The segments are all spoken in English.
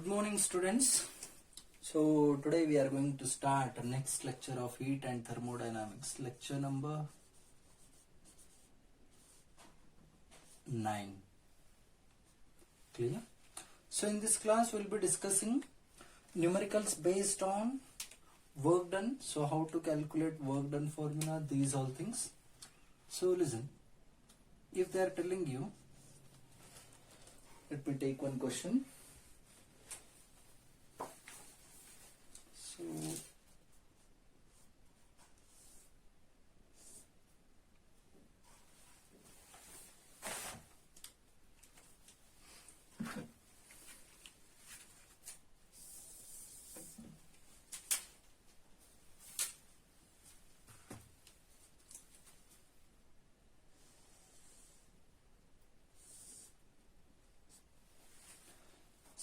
Good morning, students. So today we are going to start next lecture of heat and thermodynamics, lecture number 9. Clear? So in this class we'll be discussing numericals based on work done. So how to calculate work done formula, these all things. So listen, if they are telling you, let me take one question.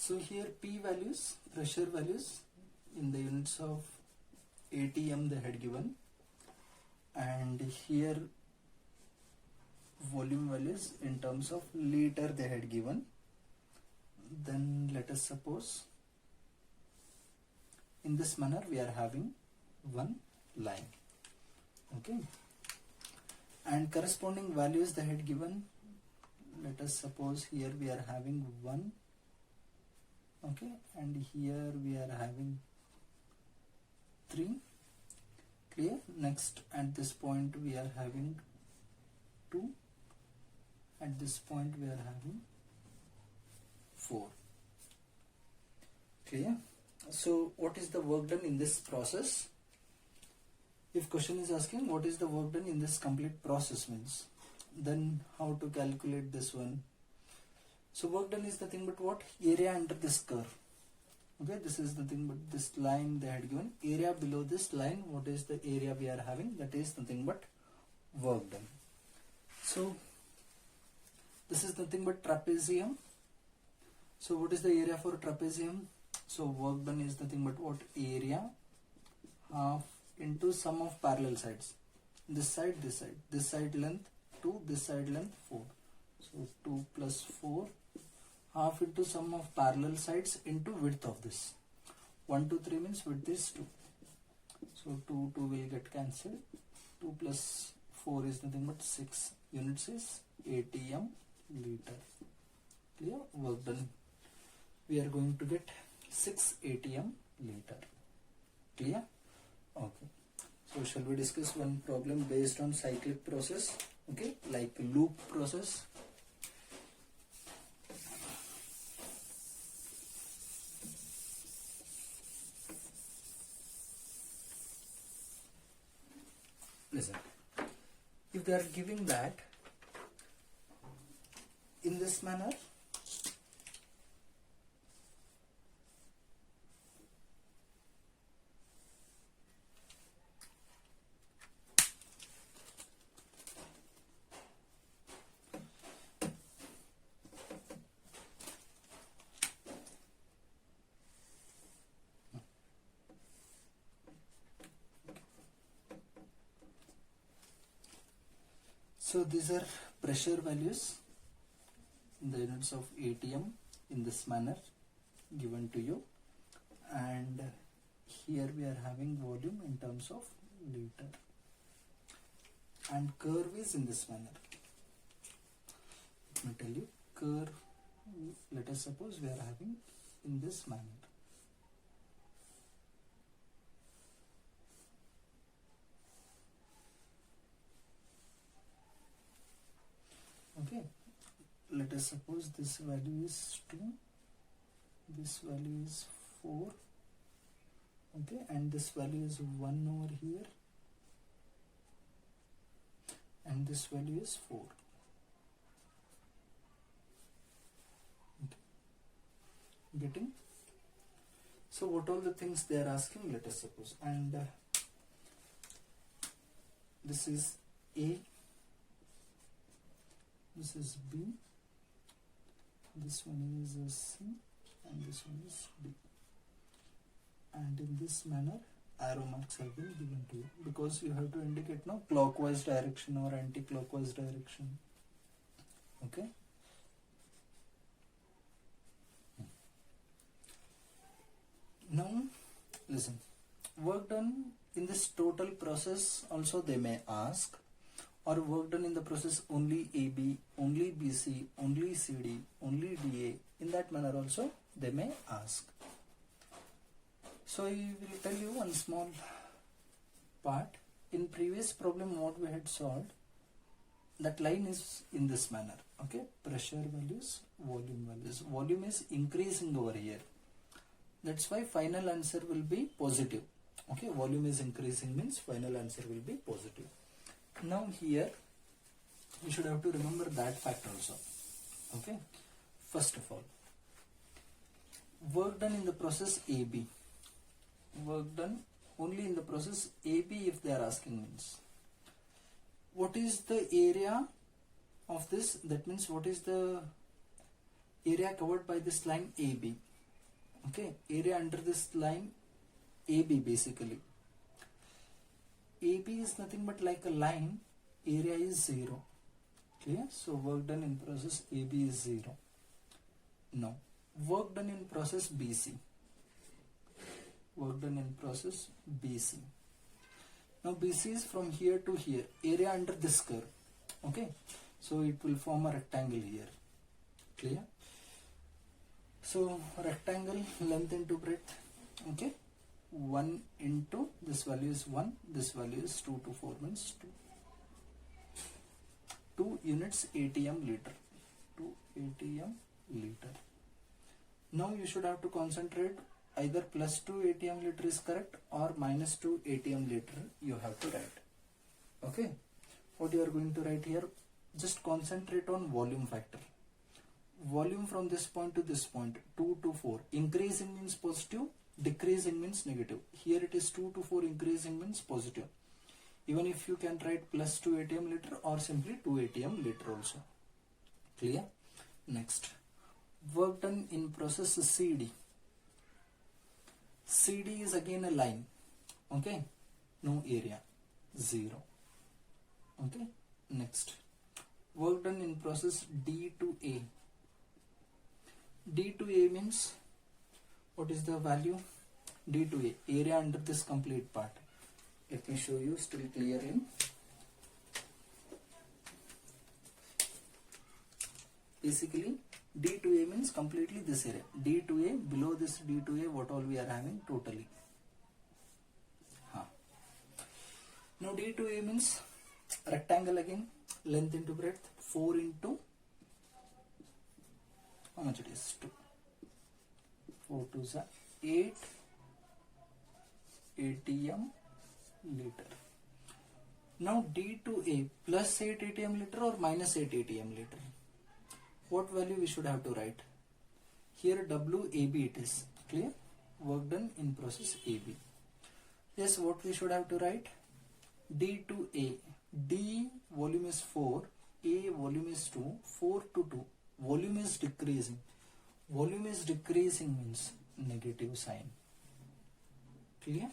So here P values, pressure values in the units of ATM they had given, and here volume values in terms of liter they had given. Then let us suppose in this manner we are having one line, okay, and corresponding values they had given. Let us suppose here we are having 1, okay, and here we are having 3. Clear? Next, at this point we are having 2, at this point we are having 4. Clear? So what is the work done in this process? If question is asking what is the work done in this complete process means, then how to calculate this one? So work done is nothing but what? Area under this curve. Okay, this is nothing but this line they had given. Area below this line, what is the area we are having? That is nothing but work done. So this is nothing but trapezium. So what is the area for trapezium? So work done is nothing but what? Area half into sum of parallel sides. This side, this side length 2, this side length 4. So 2 plus 4, half into sum of parallel sides into width of this. 1, 2, 3 means width is 2. So 2 will get cancelled. 2 plus 4 is nothing but 6. Units is ATM liter. Clear? Work done. We are going to get 6 ATM liter. Clear? Okay. So shall we discuss one problem based on cyclic process? Okay, like loop process. Listen, if they are giving that in this manner, so these are pressure values in the units of ATM in this manner given to you, and here we are having volume in terms of liter, and curve is in this manner. Let me tell you, curve, let us suppose we are having in this manner. Okay, let us suppose this value is 2, this value is 4, okay, and this value is 1 over here, and this value is 4. Okay. Getting? So what all the things they are asking, let us suppose, and this is A, this is B, this one is C, and this one is D. And in this manner, arrow marks have been given to you because you have to indicate now clockwise direction or anti-clockwise direction. Okay. Listen, work done in this total process also they may ask, or work done in the process only AB, only BC, only CD, only DA. In that manner also they may ask. So I will tell you one small part. In previous problem what we had solved, that line is in this manner. Okay, pressure values, volume values. Volume is increasing over here. That's why final answer will be positive. Okay, volume is increasing means final answer will be positive. Now here you should have to remember that fact also. Okay, first of all, work done in the process AB. Work done only in the process AB if they are asking means, what is the area of this? That means what is the area covered by this line AB? Okay, area under this line AB basically. AB is nothing but like a line, area is 0. Clear? So work done in process AB is 0. Now, work done in process BC. Work done in process BC. Now BC is from here to here, area under this curve. Okay, so it will form a rectangle here. Clear? So rectangle length into breadth. Okay, 1 into this value is 1, this value is 2 to 4 means 2 units ATM liter. 2 ATM liter. Now you should have to concentrate, either plus 2 ATM liter is correct or minus 2 ATM liter you have to write. Okay, what you are going to write here, just concentrate on volume factor. Volume from this point to this point, 2 to 4. Increasing means positive, decreasing means negative. Here it is 2 to 4, increasing means positive. Even if you can write plus 2 ATM liter or simply 2 ATM liter also. Clear? Next, work done in process CD. CD is again a line. Okay, no area, 0. Okay, next, work done in process D to A. D to A means, what is the value? D to A, area under this complete part. Let me show you, still clear in. Basically, D to A means completely this area. D to A, below this D to A, what all we are having totally. Now D to A means rectangle again, length into breadth, 4 into, how much it is? 2. 4 to 8 ATM liter. Now D to A, plus 8 ATM liter or minus 8 ATM liter? What value we should have to write? Here WAB it is. Clear? Work done in process AB. Yes, what we should have to write? D to A. D volume is 4, A volume is 2, 4 to 2. Volume is decreasing. Volume is decreasing means negative sign. Clear?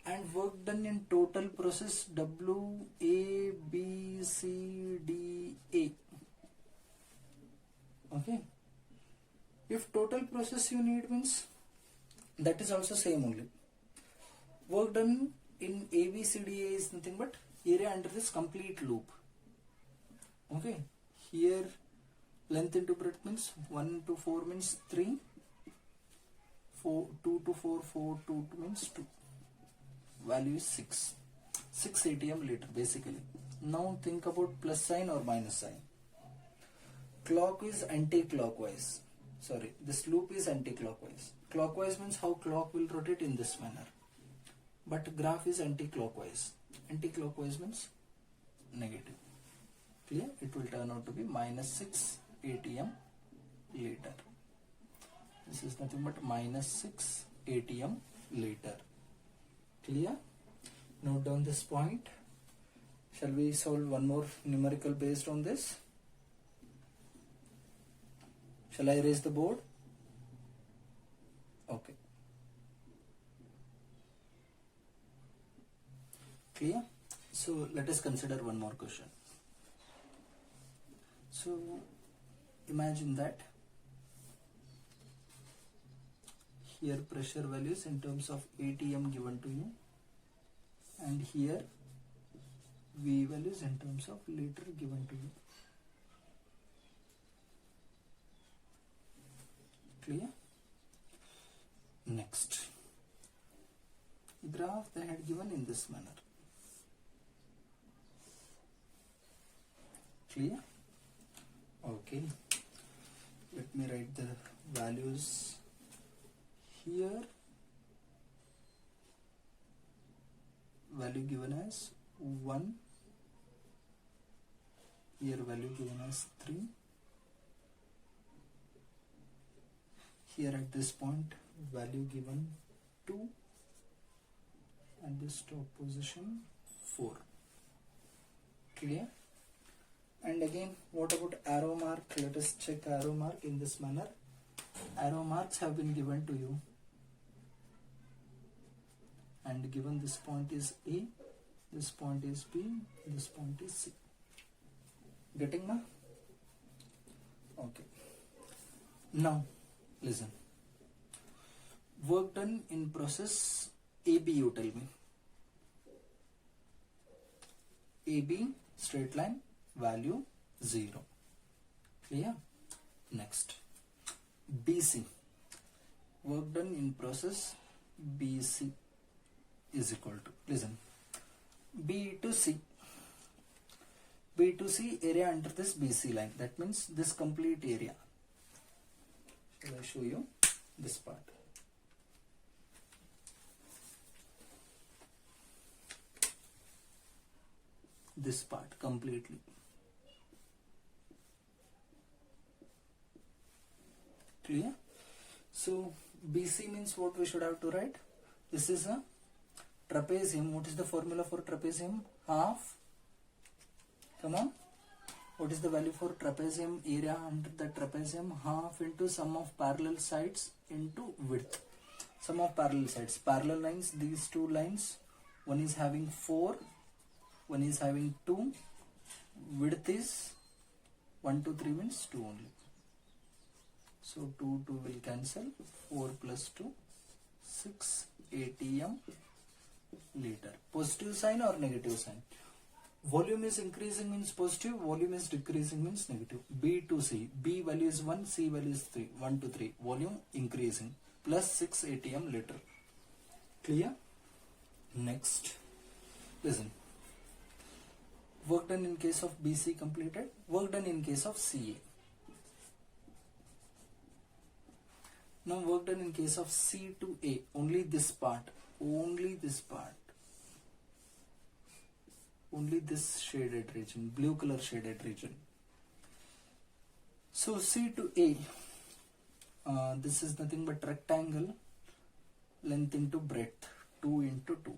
And work done in total process W, A, B, C, D, A. Okay. If total process you need means, that is also same only. Work done in ABCDA is nothing but area under this complete loop. Okay. Here length into breadth means 1 to 4 means 3. 4, 2 to 4, 4 to 2 means 2. Value is 6. 6 ATM liter basically. Now think about plus sign or minus sign. Clock is anti-clockwise. Sorry, this loop is anti-clockwise. Clockwise means how clock will rotate in this manner. But graph is anti-clockwise. Anti-clockwise means negative. Clear? It will turn out to be minus 6 ATM liter. This is nothing but minus 6 ATM liter. Clear? Note down this point. Shall we solve one more numerical based on this? Shall I erase the board? Okay. Clear? So let us consider one more question. So imagine that here pressure values in terms of ATM given to you, and here V values in terms of liter given to you. Clear? Next, graph they had given in this manner. Clear? Okay, let me write the values here. Value given as 1, here value given as 3, here at this point value given 2, and this top position 4. Clear? And again, what about arrow mark? Let us check arrow mark in this manner. Arrow marks have been given to you, and given this point is A, this point is B, this point is C. Getting now? Okay. Now listen. Work done in process AB, you tell me. AB straight line, value 0. Clear? Next, BC. Work done in process BC is equal to, listen, B to C. B to C area under this BC line. That means this complete area. Shall I show you this part? This part completely. Clear? So BC means what we should have to write? This is a trapezium. What is the formula for trapezium? Half. Come on. What is the value for trapezium area under the trapezium? Half into sum of parallel sides into width. Sum of parallel sides. Parallel lines, these two lines. One is having 4. One is having 2. Width is 1, 2, 3 means 2 only. So 2 will cancel. 4 plus 2, 6 ATM liter. Positive sign or negative sign? Volume is increasing means positive, volume is decreasing means negative. B to C. B value is 1, C value is 3. 1 to 3. Volume increasing. Plus 6 ATM liter. Clear? Next. Listen. Work done in case of BC completed. Work done in case of CA. Now work done in case of C to A. Only this part. Only this part. Only this shaded region. Blue color shaded region. So C to A. This is nothing but rectangle. Length into breadth. 2 into 2.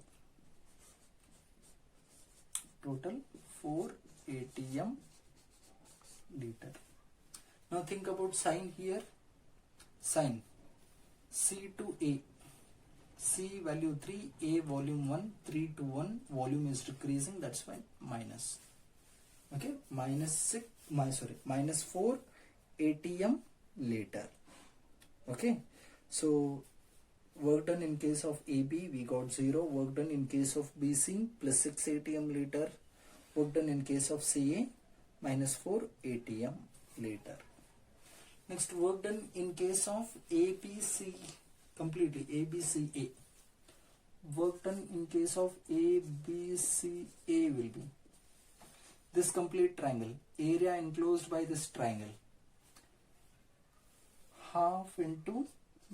Total 4 ATM liter. Now think about sign here. Sign. C to A. C value 3, A volume 1, 3 to 1, volume is decreasing, that's why minus. Okay, minus 4 ATM liter. Okay, so work done in case of AB we got 0, work done in case of BC plus 6 ATM liter, work done in case of CA minus 4 ATM liter. Next, work done in case of ABC completely, ABCA. Work done in case of ABCA will be this complete triangle, area enclosed by this triangle, half into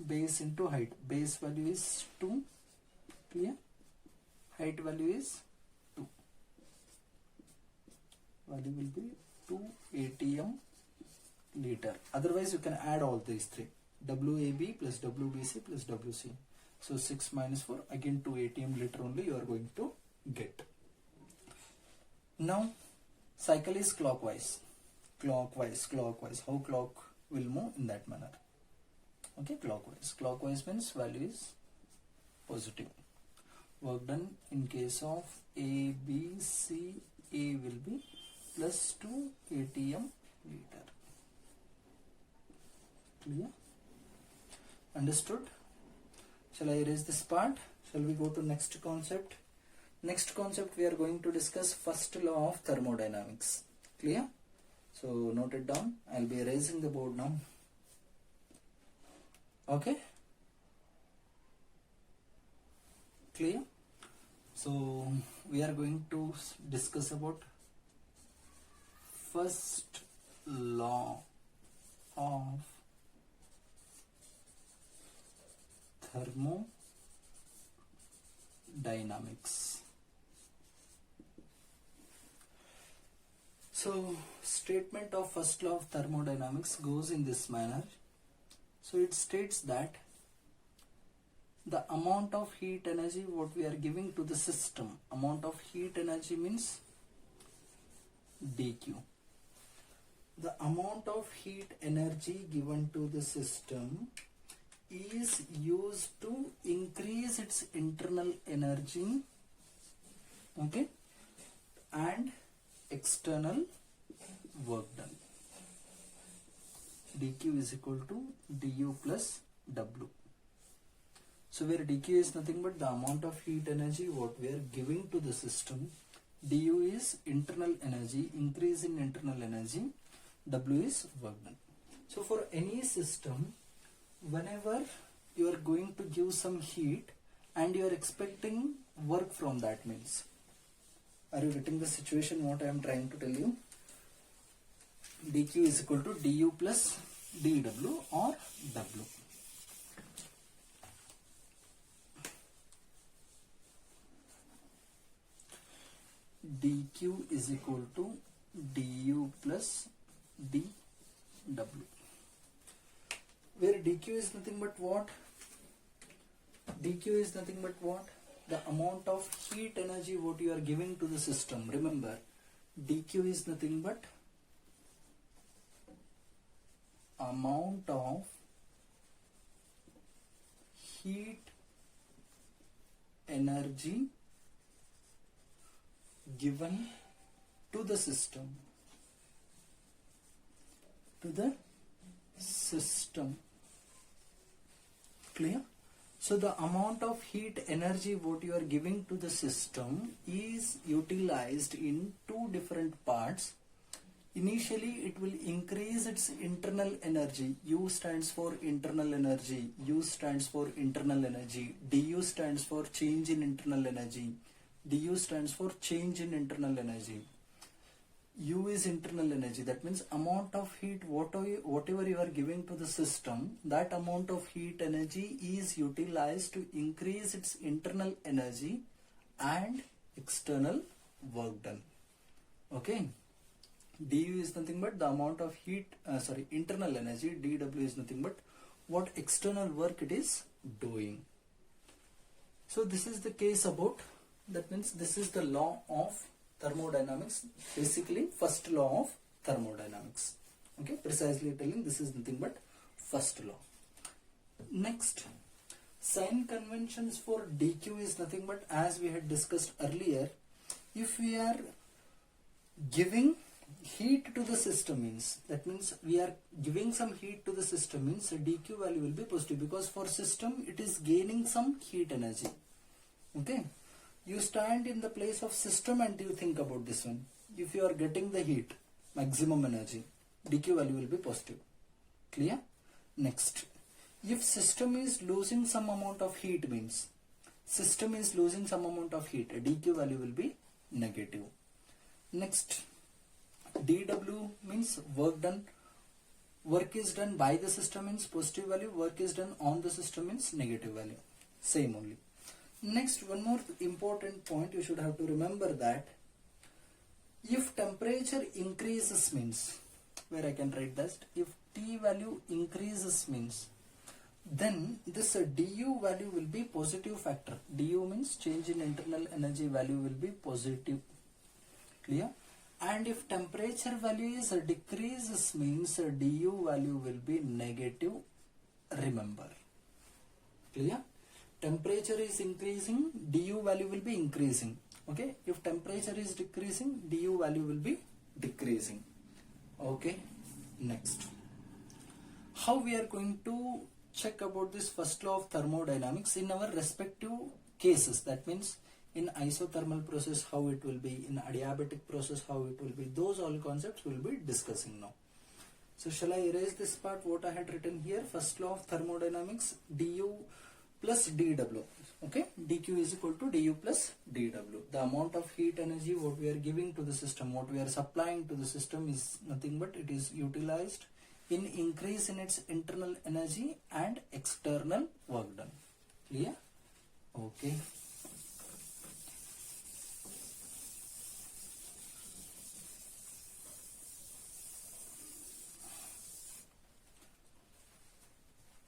base into height. Base value is 2, clear? Height value is 2. Value will be 2 ATM liter. Otherwise you can add all these three. WAB plus WBC plus WC. So 6 minus 4, again 2 ATM liter only you are going to get. Now cycle is clockwise. Clockwise. How clock will move in that manner. Okay, clockwise. Clockwise means value is positive. Work done in case of ABCA will be plus 2 ATM liter. Clear? Understood? Shall I erase this part? Shall we go to next concept? Next concept we are going to discuss first law of thermodynamics. Clear? So note it down. I'll be erasing the board now. Okay? Clear? So we are going to discuss about first law of thermodynamics. So statement of first law of thermodynamics goes in this manner. So it states that the amount of heat energy what we are giving to the system, amount of heat energy means dq. The amount of heat energy given to the system is used to increase its internal energy, okay, and external work done. dq is equal to du plus w. So where dq is nothing but the amount of heat energy what we are giving to the system, du is internal energy, increase in internal energy, w is work done. So for any system, whenever you are going to give some heat and you are expecting work from that, means, are you getting the situation what I am trying to tell you? dq is equal to du plus dw or w. dq is equal to du plus dw, where dq is nothing but what? dq is nothing but what? The amount of heat energy what you are giving to the system. Remember, dq is nothing but amount of heat energy given to the system, Clear? So the amount of heat energy what you are giving to the system is utilized in two different parts. Initially it will increase its internal energy. U stands for internal energy, U stands for internal energy, du stands for change in internal energy, du stands for change in internal energy. U is internal energy, that means amount of heat whatever you are giving to the system, that amount of heat energy is utilized to increase its internal energy and external work done. Okay, du is nothing but the amount of heat, internal energy, dw is nothing but what external work it is doing. So this is the case about, that means this is the law of thermodynamics, basically first law of thermodynamics. Okay, precisely telling this is nothing but first law. Next, sign conventions for dq is nothing but, as we had discussed earlier, if we are giving heat to the system, means, that means we are giving some heat to the system, means dq value will be positive, because for system it is gaining some heat energy. Okay, you stand in the place of system and you think about this one. If you are getting the heat, maximum energy, dq value will be positive. Clear? Next, if system is losing some amount of heat, means system is losing some amount of heat, dq value will be negative. Next, dw means work done. Work is done by the system means positive value, work is done on the system means negative value. Same only. Next, one more important point you should have to remember, that if temperature increases, means, where I can write that, if T value increases, means, then this du value will be positive factor. Du means change in internal energy value will be positive. Clear? And if temperature value is decreases, means du value will be negative. Remember. Clear? Temperature is increasing, du value will be increasing. Okay, if temperature is decreasing, du value will be decreasing. Okay, next, how we are going to check about this first law of thermodynamics in our respective cases. That means in isothermal process how it will be, in adiabatic process how it will be. Those all concepts we'll be discussing now. So shall I erase this part what I had written here? First law of thermodynamics, du plus dw. Okay, dq is equal to du plus dw. The amount of heat energy what we are giving to the system, what we are supplying to the system is nothing but it is utilized in increase in its internal energy and external work done. Clear? Okay.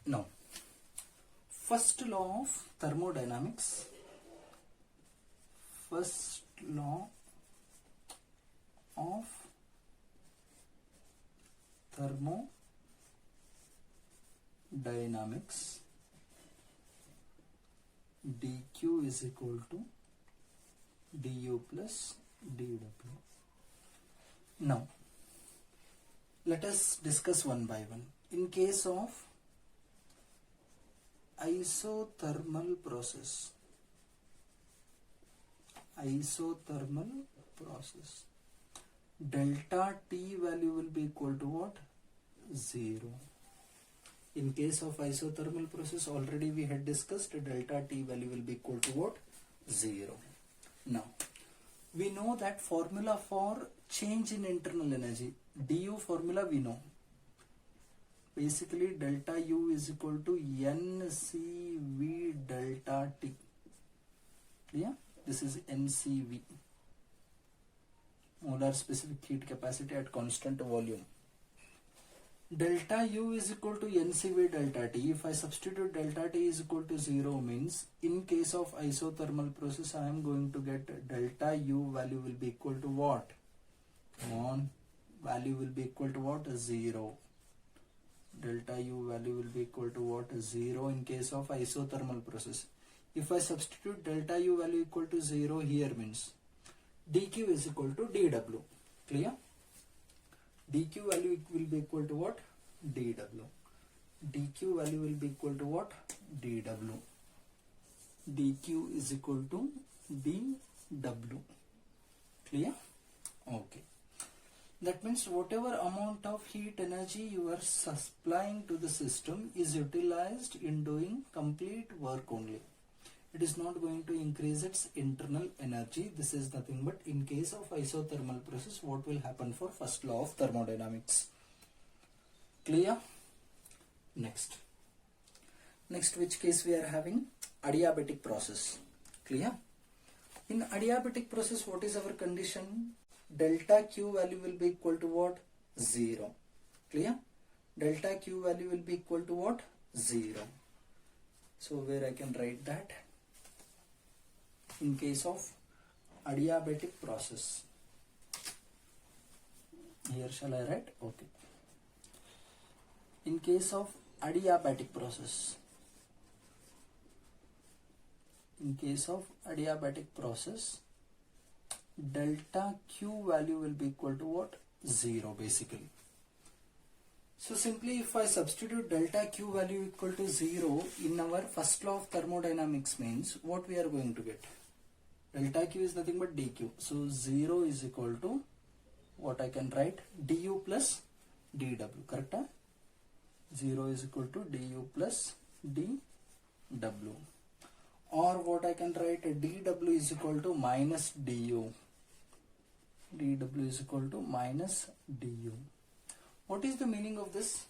Now, first law of thermodynamics. First law of thermodynamics, dq is equal to du plus dw. Now, let us discuss one by one. In case of isothermal process, delta T value will be equal to what? 0. In case of isothermal process, already we had discussed delta T value will be equal to what? 0. Now, we know that formula for change in internal energy, du formula we know. Basically, delta U is equal to NCV delta T. Yeah, this is NCV, molar specific heat capacity at constant volume. Delta U is equal to NCV delta T. If I substitute delta T is equal to 0 means in case of isothermal process I am going to get delta U value will be equal to what? Value will be equal to what? 0. Delta U value will be equal to what? 0 in case of isothermal process. If I substitute delta U value equal to 0 here means dq is equal to dw. Clear? dq value will be equal to what? dw. dq value will be equal to what? dw. dq is equal to dw. Clear? Okay. That means whatever amount of heat energy you are supplying to the system is utilized in doing complete work only. It is not going to increase its internal energy. This is nothing but in case of isothermal process what will happen for first law of thermodynamics. Clear? Next which case we are having? Adiabatic process. Clear? In adiabatic process what is our condition? Delta Q value will be equal to what? 0. Clear? Delta Q value will be equal to what? 0. So where I can write that? In case of adiabatic process. Here shall I write? Okay. In case of adiabatic process. In case of adiabatic process, delta Q value will be equal to what? 0 basically. So simply if I substitute delta Q value equal to 0 in our first law of thermodynamics means what we are going to get? Delta Q is nothing but dq. So 0 is equal to what I can write? du plus dw. Correct? 0 is equal to du plus dw. Or what I can write? dw is equal to minus du. dw is equal to minus du. What is the meaning of this?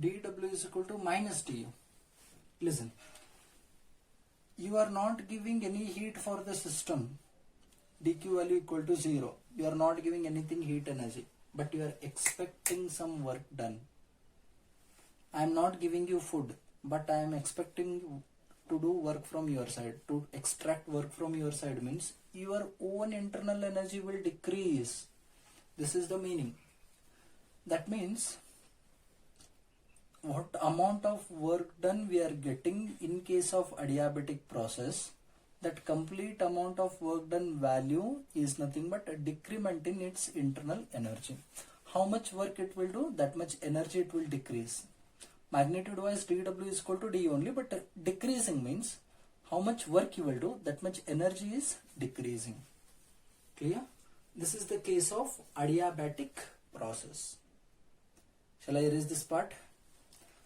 dw is equal to minus du. Listen, you are not giving any heat for the system. dq value equal to 0. You are not giving anything heat energy, but you are expecting some work done. I am not giving you food, but I am expecting to do work from your side. To extract work from your side means your own internal energy will decrease. This is the meaning. That means what amount of work done we are getting in case of adiabatic process, that complete amount of work done value is nothing but a decrement in its internal energy. How much work it will do, that much energy it will decrease. Magnitude wise dW is equal to d only, but decreasing means how much work you will do, that much energy is decreasing. Clear? This is the case of adiabatic process. Shall I erase this part?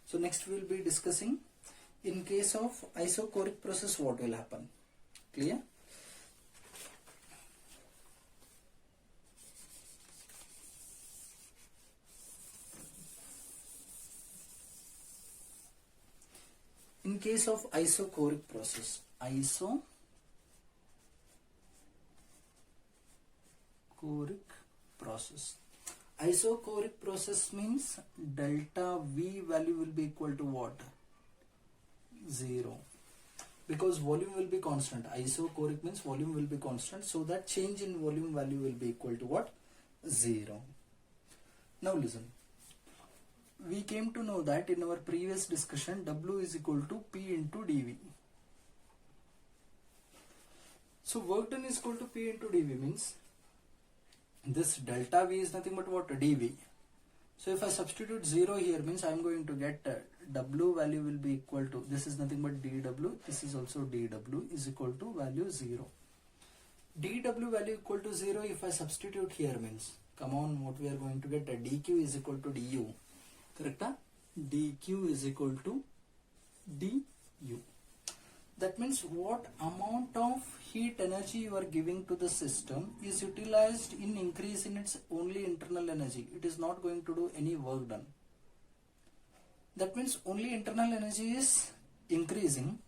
So next we will be discussing in case of isochoric process what will happen. Clear? In case of isochoric process, isochoric process. Isochoric process means delta V value will be equal to what? 0. Because volume will be constant. Isochoric means volume will be constant. So that change in volume value will be equal to what? 0. Now listen. We came to know that in our previous discussion W is equal to P into dV. So work done is equal to P into dV means this delta V is nothing but what? dV. So if I substitute 0 here means I am going to get W value will be equal to, this is nothing but dW, this is also dW is equal to value 0. dW value equal to 0 if I substitute here means, come on, what we are going to get? dQ is equal to du. Correct? dQ is equal to du. That means what amount of heat energy you are giving to the system is utilized in increase in its only internal energy. It is not going to do any work done. That means only internal energy is increasing.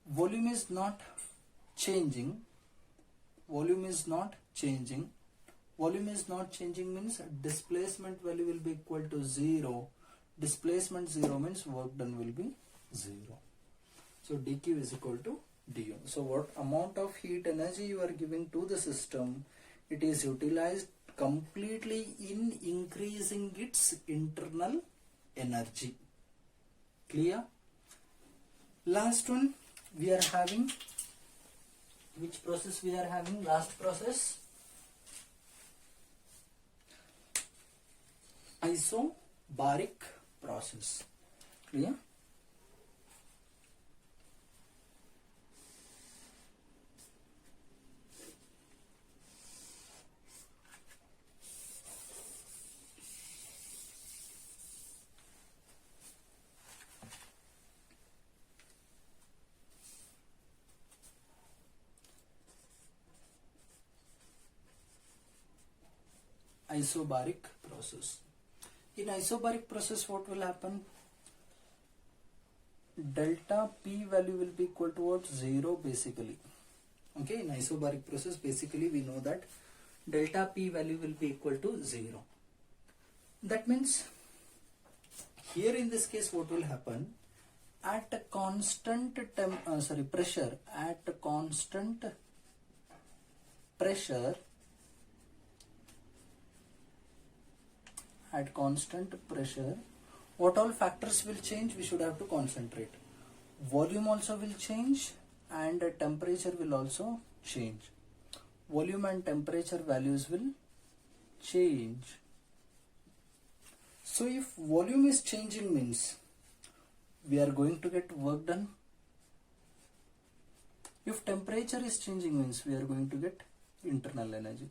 Volume is not changing. Volume is not changing. Volume is not changing means displacement value will be equal to 0. Displacement 0 means work done will be 0. So dQ is equal to du. So what amount of heat energy you are giving to the system, it is utilized completely in increasing its internal energy. Clear? Last one we are having, which process we are having? Last process, isobaric process. Clear? Isobaric process. In isobaric process what will happen? Delta P value will be equal to what? 0 basically. Okay, in isobaric process basically we know that delta P value will be equal to 0. That means here in this case what will happen? At a constant pressure, at a constant pressure, at constant pressure, what all factors will change? We should have to concentrate. Volume also will change and temperature will also change. Volume and temperature values will change. So if volume is changing means we are going to get work done. If temperature is changing means we are going to get internal energy.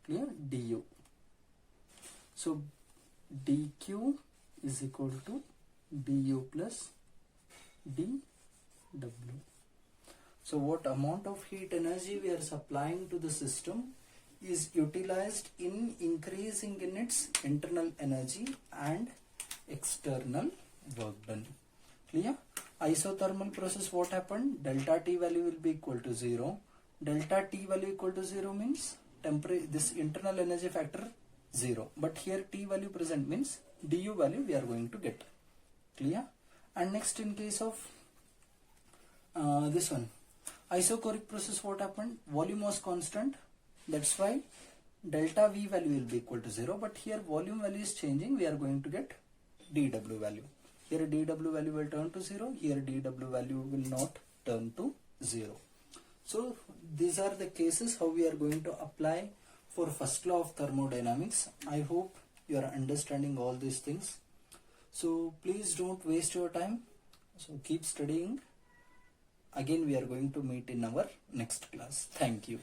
Clear? du. So dQ is equal to du plus dW. So what amount of heat energy we are supplying to the system is utilized in increasing in its internal energy and external work done. Clear? Isothermal process what happened? Delta T value will be equal to 0. Delta T value equal to 0 means this internal energy factor 0. But here T value present means du value we are going to get. Clear? And next in case of this one, isochoric process what happened? Volume was constant. That's why delta V value will be equal to 0. But here volume value is changing. We are going to get dW value. Here dW value will turn to 0. Here dW value will not turn to 0. So these are the cases how we are going to apply for first law of thermodynamics. I hope you are understanding all these things. So please don't waste your time. So keep studying. Again, we are going to meet in our next class. Thank you.